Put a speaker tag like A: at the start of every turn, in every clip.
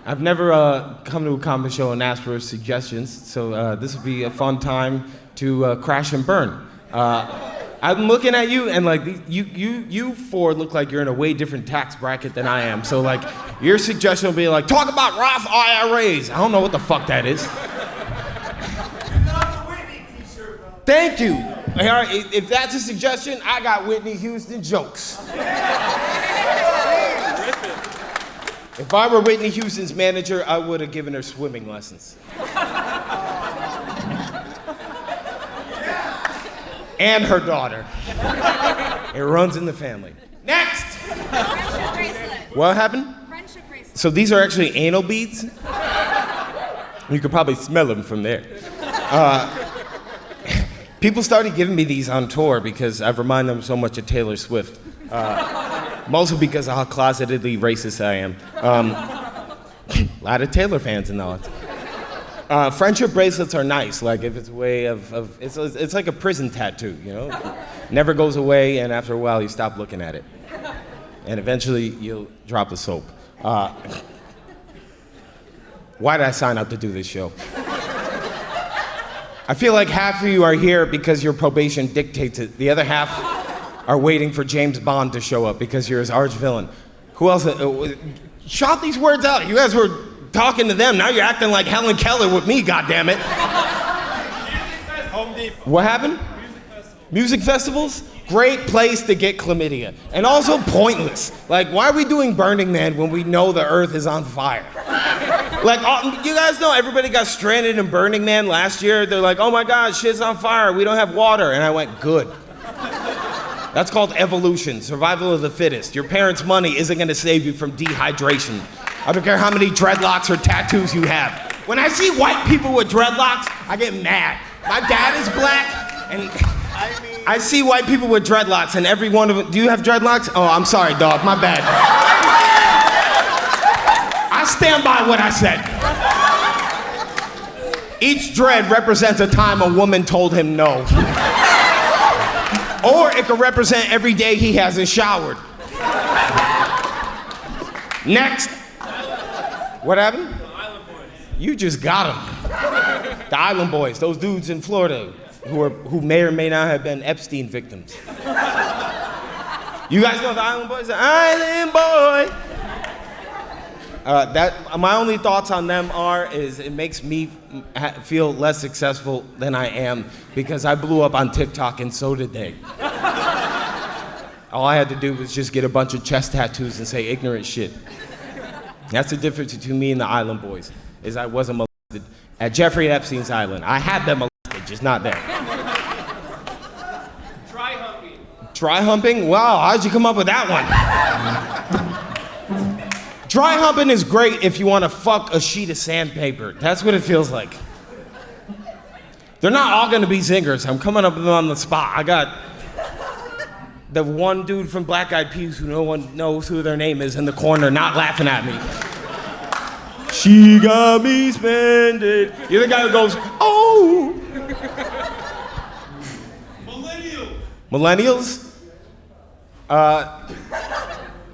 A: I've never come to a comedy show and asked for suggestions, so this will be a fun time to crash and burn. I'm looking at you, and like you four look like you're in a way different tax bracket than I am. So like, your suggestion will be like, talk about Roth IRAs. I don't know what the fuck that is. Thank you. All right, if that's a suggestion, I got Whitney Houston jokes. If I were Whitney Houston's manager, I would have given her swimming lessons. And her daughter. It runs in the family. Next!
B: Friendship bracelet.
A: What happened?
B: Friendship bracelet.
A: So these are actually anal beads? You could probably smell them from there. People started giving me these on tour because I've reminded them so much of Taylor Swift. Mostly because of how closetedly racist I am. A lot of Taylor fans in the audience. Friendship bracelets are nice, like if it's a way of it's like a prison tattoo, you know? Never goes away, and after a while you stop looking at it. And eventually you'll drop the soap. Why did I sign up to do this show? I feel like half of you are here because your probation dictates it. The other half are waiting for James Bond to show up because you're his arch villain. Who else? Shout these words out. You guys were talking to them. Now you're acting like Helen Keller with me, goddammit.
C: Home Depot.
A: What happened? Music festivals? Great place to get chlamydia. And also pointless. Like, why are we doing Burning Man when we know the earth is on fire? Like, you guys know everybody got stranded in Burning Man last year. They're like, oh my God, shit's on fire. We don't have water. And I went, good. That's called evolution, survival of the fittest. Your parents' money isn't gonna save you from dehydration. I don't care how many dreadlocks or tattoos you have. When I see white people with dreadlocks, I get mad. My dad is black, and I see white people with dreadlocks, and every one of them, do you have dreadlocks? Oh, I'm sorry, dog, my bad. I stand by what I said. Each dread represents a time a woman told him no. Or it could represent every day he hasn't showered. Next. What happened?
C: The Island Boys.
A: You just got them. The Island Boys, those dudes in Florida who may or may not have been Epstein victims. You guys know the Island Boys? The Island Boy. My only thoughts on them is it makes me feel less successful than I am because I blew up on TikTok and so did they. All I had to do was just get a bunch of chest tattoos and say ignorant shit. That's the difference between me and the Island Boys, is I wasn't molested at Jeffrey Epstein's island. I had them molested, just not there.
C: Dry humping.
A: Dry humping? Wow, how'd you come up with that one? Dry humping is great if you want to fuck a sheet of sandpaper. That's what it feels like. They're not all gonna be zingers. I'm coming up with them on the spot. I got the one dude from Black Eyed Peas who no one knows who their name is in the corner not laughing at me. She got me spending. You're the guy who goes, oh. Millennials?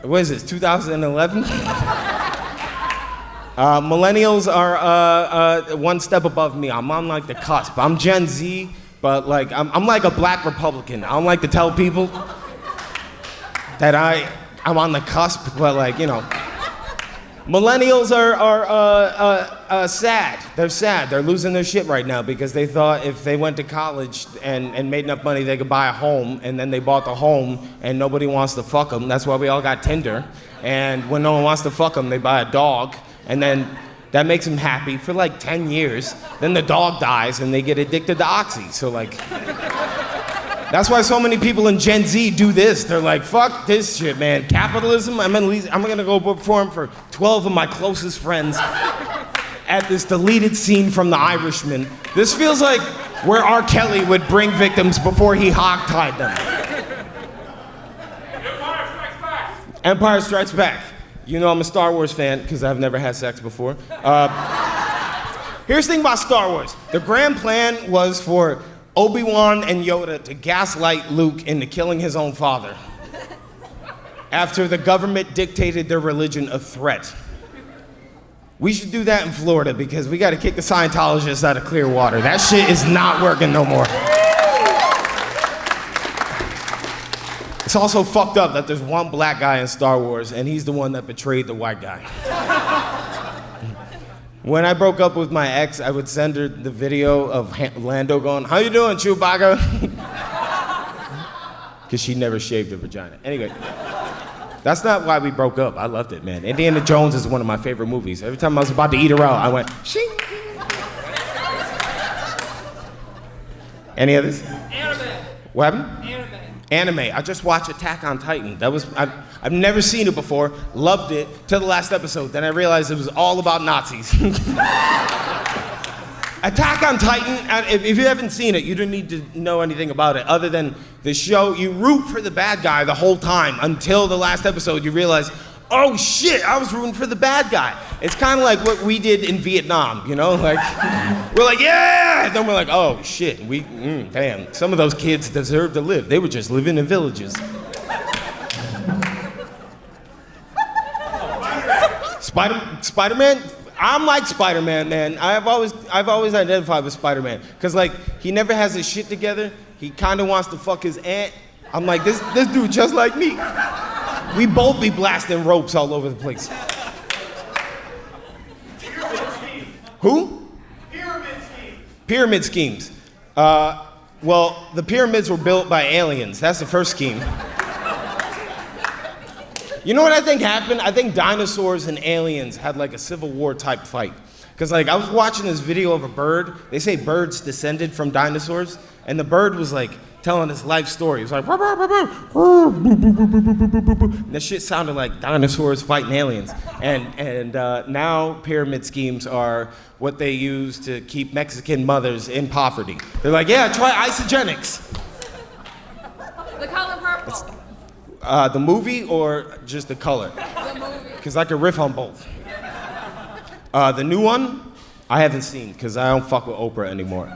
A: What is this, 2011? Millennials are one step above me. I'm on like the cusp. I'm Gen Z, but like I'm like a black Republican. I don't like to tell people that I'm on the cusp, but like, you know. Millennials are sad. They're sad. They're losing their shit right now because they thought if they went to college and made enough money, they could buy a home, and then they bought the home, and nobody wants to fuck them. That's why we all got Tinder. And when no one wants to fuck them, they buy a dog, and then that makes them happy for like 10 years. Then the dog dies, and they get addicted to Oxy. So like, that's why so many people in Gen Z do this. They're like, fuck this shit, man. Capitalism, I'm gonna go perform for 12 of my closest friends at this deleted scene from The Irishman. This feels like where R. Kelly would bring victims before he hogtied them.
C: Empire Strikes Back.
A: Empire Strikes Back. You know I'm a Star Wars fan because I've never had sex before. Here's the thing about Star Wars. The grand plan was for Obi-Wan and Yoda to gaslight Luke into killing his own father after the government dictated their religion a threat. We should do that in Florida because we got to kick the Scientologists out of Clearwater. That shit is not working no more. It's also fucked up that there's one black guy in Star Wars and he's the one that betrayed the white guy. When I broke up with my ex, I would send her the video of Lando going, "How you doing, Chewbacca?" Because she never shaved her vagina. Anyway, that's not why we broke up. I loved it, man. Indiana Jones is one of my favorite movies. Every time I was about to eat her out, I went, "Shing." Any others?
C: Anime.
A: What happened? Anime. I just watched Attack on Titan. I've never seen it before. Loved it till the last episode. Then I realized it was all about Nazis. Attack on Titan. If you haven't seen it, you don't need to know anything about it other than the show. You root for the bad guy the whole time until the last episode. You realize, oh shit, I was rooting for the bad guy. It's kind of like what we did in Vietnam, you know? Like, we're like, yeah! And then we're like, oh shit, damn, some of those kids deserve to live. They were just living in villages. Spider-Man? I'm like Spider-Man, man. I've always identified with Spider-Man. Cause like, he never has his shit together. He kinda wants to fuck his aunt. I'm like, this dude just like me. We both be blasting ropes all over the place. Who? Pyramid schemes. Well, the pyramids were built by aliens. That's the first scheme. You know what I think happened? I think dinosaurs and aliens had like a Civil War type fight. Cause like I was watching this video of a bird. They say birds descended from dinosaurs, and the bird was like telling his life story. It was like, and that shit sounded like dinosaurs fighting aliens. And now pyramid schemes are what they use to keep Mexican mothers in poverty. They're like, yeah, try isogenics.
B: The color purple.
A: The movie or just the color?
B: The movie.
A: Because I could riff on both. The new one, I haven't seen because I don't fuck with Oprah anymore.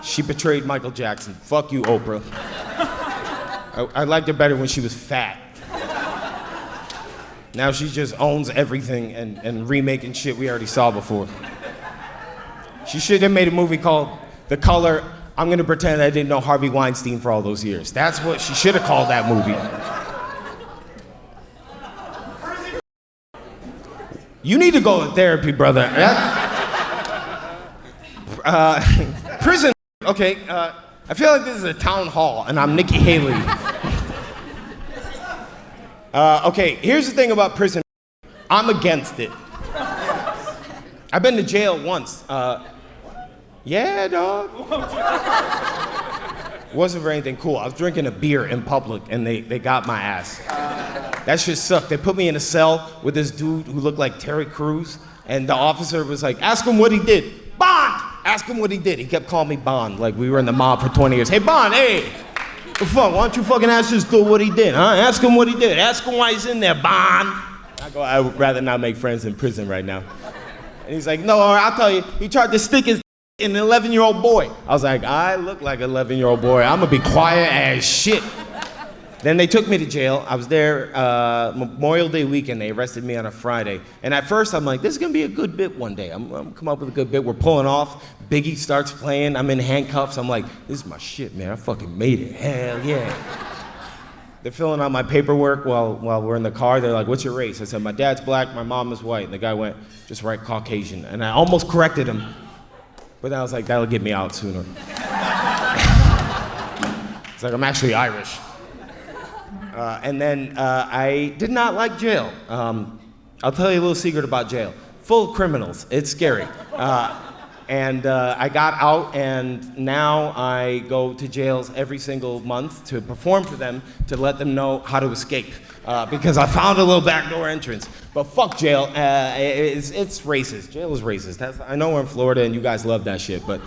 A: She betrayed Michael Jackson. Fuck you, Oprah. I liked her better when she was fat. Now she just owns everything and remaking shit we already saw before. She should have made a movie called The Color. I'm gonna pretend I didn't know Harvey Weinstein for all those years. That's what she should have called that movie. You need to go to therapy, brother. Prison. Okay, I feel like this is a town hall, and I'm Nikki Haley. Okay, here's the thing about prison. I'm against it. I've been to jail once. Yeah, dog. Wasn't for anything cool. I was drinking a beer in public, and they got my ass. That shit sucked. They put me in a cell with this dude who looked like Terry Crews, and the officer was like, ask him what he did. Bond! Ask him what he did. He kept calling me Bond, like we were in the mob for 20 years. Hey, Bond, hey! The fuck, why don't you fucking ask this dude what he did, huh? Ask him what he did. Ask him why he's in there, Bond. I would rather not make friends in prison right now. And he's like, no, I'll tell you, he tried to stick his in an 11-year-old boy. I was like, I look like an 11-year-old boy. I'm gonna be quiet as shit. Then they took me to jail. I was there Memorial Day weekend. They arrested me on a Friday. And at first, I'm like, this is gonna be a good bit one day. I'm gonna come up with a good bit. We're pulling off. Biggie starts playing. I'm in handcuffs. I'm like, this is my shit, man. I fucking made it. Hell yeah. They're filling out my paperwork while we're in the car. They're like, what's your race? I said, my dad's black, my mom is white. And the guy went, just write Caucasian. And I almost corrected him. But then I was like, that'll get me out sooner. It's like, I'm actually Irish. And then I did not like jail. I'll tell you a little secret about jail. Full of criminals. It's scary. And I got out, and now I go to jails every single month to perform for them to let them know how to escape. Because I found a little backdoor entrance. But fuck jail. It's racist. Jail is racist. I know we're in Florida and you guys love that shit, but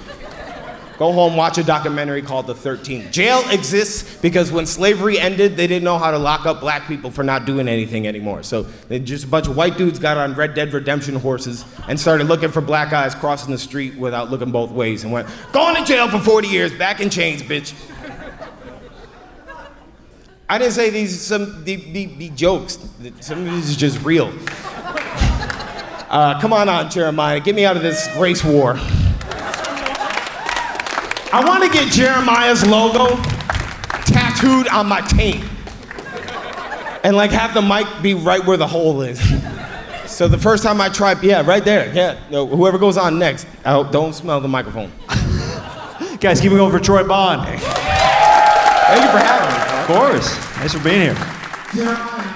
A: go home, watch a documentary called The 13th. Jail exists because when slavery ended, they didn't know how to lock up black people for not doing anything anymore. So just a bunch of white dudes got on Red Dead Redemption horses and started looking for black guys crossing the street without looking both ways and went, going to jail for 40 years, back in chains, bitch. I didn't say these jokes. Some of these is just real. Come on, Jeremiah. Get me out of this race war. I want to get Jeremiah's logo tattooed on my taint. And like have the mic be right where the hole is. So the first time I tried, yeah, right there. Yeah. No, whoever goes on next, don't smell the microphone.
D: Guys, keep it going for Troy Bond.
A: Thank you for having me.
D: Of course. Thanks for being here.
A: Jeremiah.